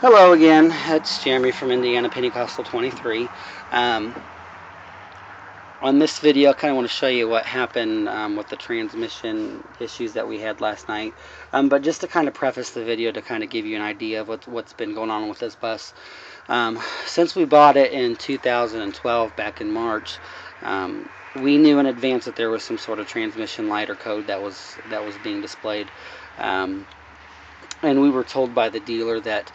Hello again, it's Jeremy from Indiana Pentecostal 23. Um, on this video, I kind of want to show you what happened with the transmission issues that we had last night. But just to kind of preface the video to kind of give you an idea of what's been going on with this bus. Since we bought it in 2012, back in March, we knew in advance that there was some sort of transmission light or code that was being displayed. And we were told by the dealer that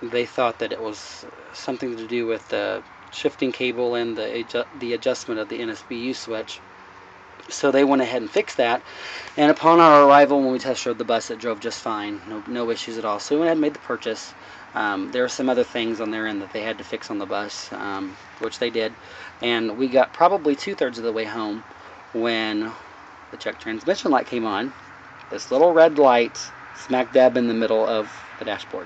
they thought that it was something to do with the shifting cable and the adjustment of the NSBU switch. So they went ahead and fixed that. And upon our arrival, when we test drove the bus, it drove just fine. No issues at all. So we went ahead and made the purchase. There are some other things on their end that they had to fix on the bus, which they did. And we got probably 2/3 of the way home when the check transmission light came on. This little red light smack dab in the middle of the dashboard,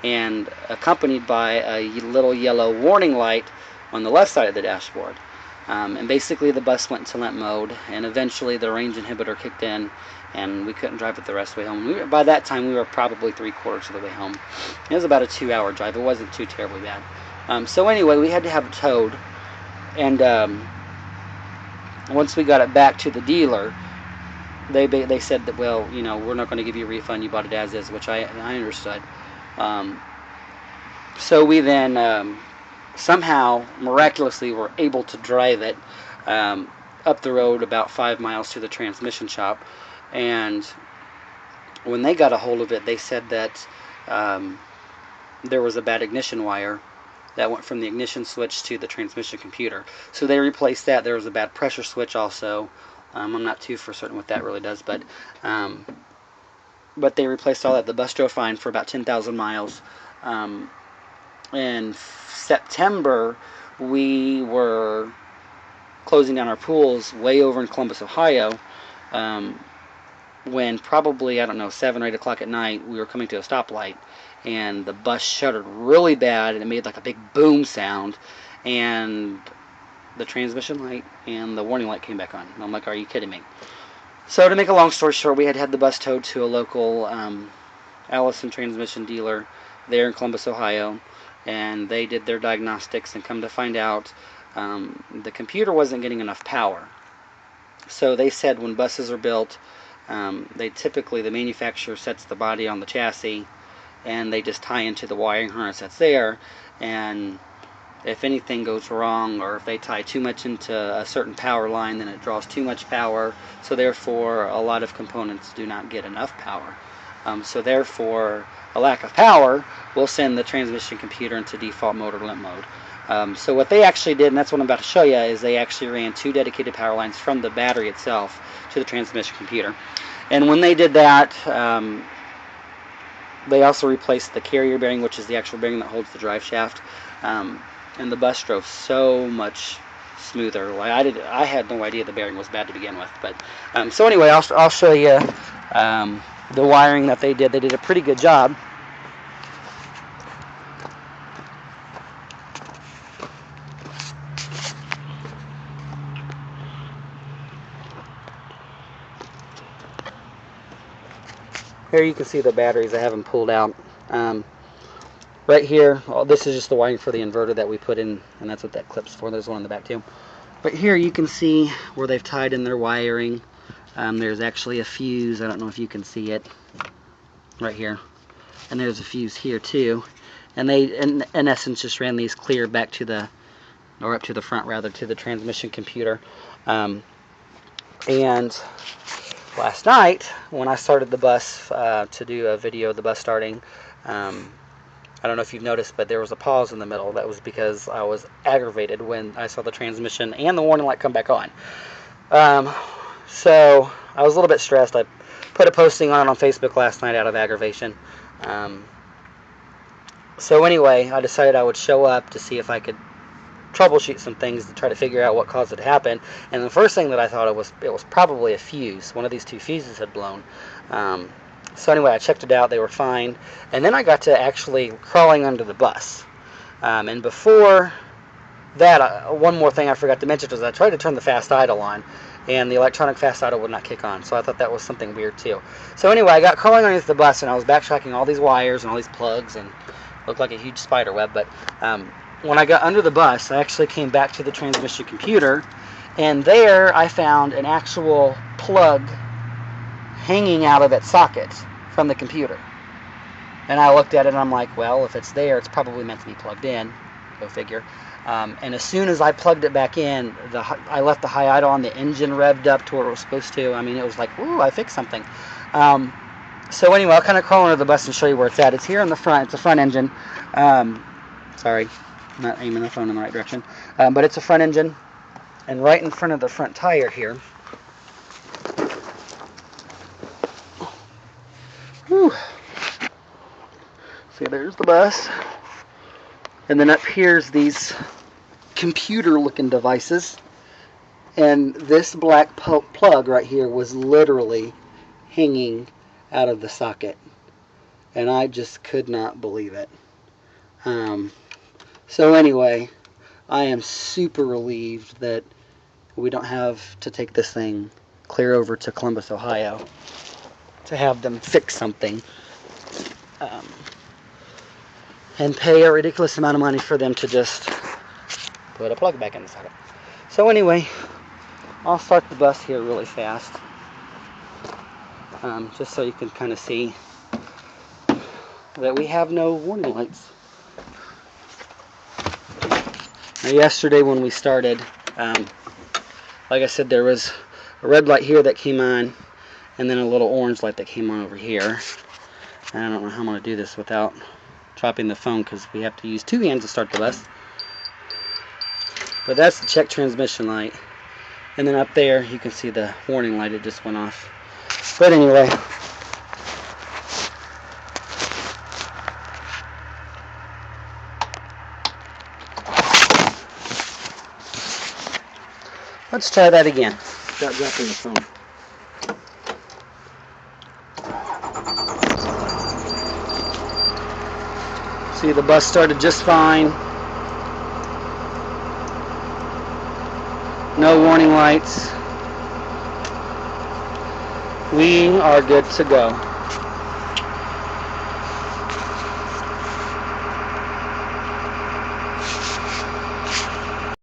and accompanied by a little yellow warning light on the left side of the dashboard. And basically the bus went into limp mode, and eventually the range inhibitor kicked in, and we couldn't drive it the rest of the way home. By that time, we were probably 3/4 of the way home. It was about a 2-hour drive. It wasn't too terribly bad. So anyway, we had to have it towed, and once we got it back to the dealer, they said that, well, we're not going to give you a refund. You bought it as is, which I understood. So we then somehow miraculously were able to drive it up the road about 5 miles to the transmission shop. And when they got a hold of it, they said that there was a bad ignition wire that went from the ignition switch to the transmission computer. So they replaced that. There was a bad pressure switch also. I'm not too for certain what that really does, but they replaced all that. The bus drove fine for about 10,000 miles. In September, we were closing down our pools way over in Columbus, Ohio, when probably, 7 or 8 o'clock at night, we were coming to a stoplight, and the bus shuddered really bad, and it made like a big boom sound, and the transmission light and the warning light came back on. And I'm like, are you kidding me? So to make a long story short, we had the bus towed to a local Allison transmission dealer there in Columbus, Ohio, and they did their diagnostics, and come to find out the computer wasn't getting enough power. So they said when buses are built, the manufacturer sets the body on the chassis, and they just tie into the wiring harness that's there, and if anything goes wrong, or if they tie too much into a certain power line, then it draws too much power, so therefore a lot of components do not get enough power. So therefore a lack of power will send the transmission computer into default mode or limp mode. So what they actually did, and that's what I'm about to show you, is they actually ran 2 dedicated power lines from the battery itself to the transmission computer. And when they did that, they also replaced the carrier bearing, which is the actual bearing that holds the drive shaft. And the bus drove so much smoother. Like I had no idea the bearing was bad to begin with. But so anyway, I'll show you the wiring that they did. They did a pretty good job. Here you can see the batteries. I have them pulled out. Right here, this is just the wiring for the inverter that we put in, and that's what that clip's for. There's one in the back too. But here you can see where they've tied in their wiring. There's actually a fuse. I don't know if you can see it right here. And there's a fuse here too. And they, in essence, just ran these clear back to the, or up to the front rather, to the transmission computer. And last night, when I started the bus to do a video of the bus starting, I don't know if you've noticed, but there was a pause in the middle. That was because I was aggravated when I saw the transmission and the warning light come back on. So I was a little bit stressed. I put a posting on Facebook last night out of aggravation. So anyway, I decided I would show up to see if I could troubleshoot some things to try to figure out what caused it to happen. And the first thing that I thought it was probably a fuse. One of these 2 fuses had blown. So anyway, I checked it out. They were fine. And then I got to actually crawling under the bus. And before that, one more thing I forgot to mention was I tried to turn the fast idle on. and the electronic fast auto would not kick on. So I thought that was something weird too. So anyway, I got crawling underneath the bus, and I was backtracking all these wires and all these plugs, and it looked like a huge spider web. But when I got under the bus, I actually came back to the transmission computer, and there I found an actual plug hanging out of its socket from the computer. And I looked at it and I'm like, well, if it's there, it's probably meant to be plugged in. Go figure. And as soon as I plugged it back in, I left the high idle on, the engine revved up to where it was supposed to. I mean, it was like, ooh, I fixed something. So anyway, I'll kind of crawl under the bus and show you where it's at. It's here in the front. It's a front engine. Sorry, I'm not aiming the phone in the right direction. But it's a front engine. And right in front of the front tire here. Whew. See, there's the bus. And then up here's these computer-looking devices. And this black plug right here was literally hanging out of the socket. And I just could not believe it. So anyway, I am super relieved that we don't have to take this thing clear over to Columbus, Ohio to have them fix something. And pay a ridiculous amount of money for them to just put a plug back in the socket. So anyway, I'll start the bus here really fast, just so you can kind of see that we have no warning lights. Now, yesterday when we started, like I said, there was a red light here that came on, and then a little orange light that came on over here. And I don't know how I'm going to do this without dropping the phone, because we have to use two hands to start the bus. But that's the check transmission light. And then up there you can see the warning light, it just went off. But anyway, let's try that again without dropping the phone. See, the bus started just fine. No warning lights. We are good to go.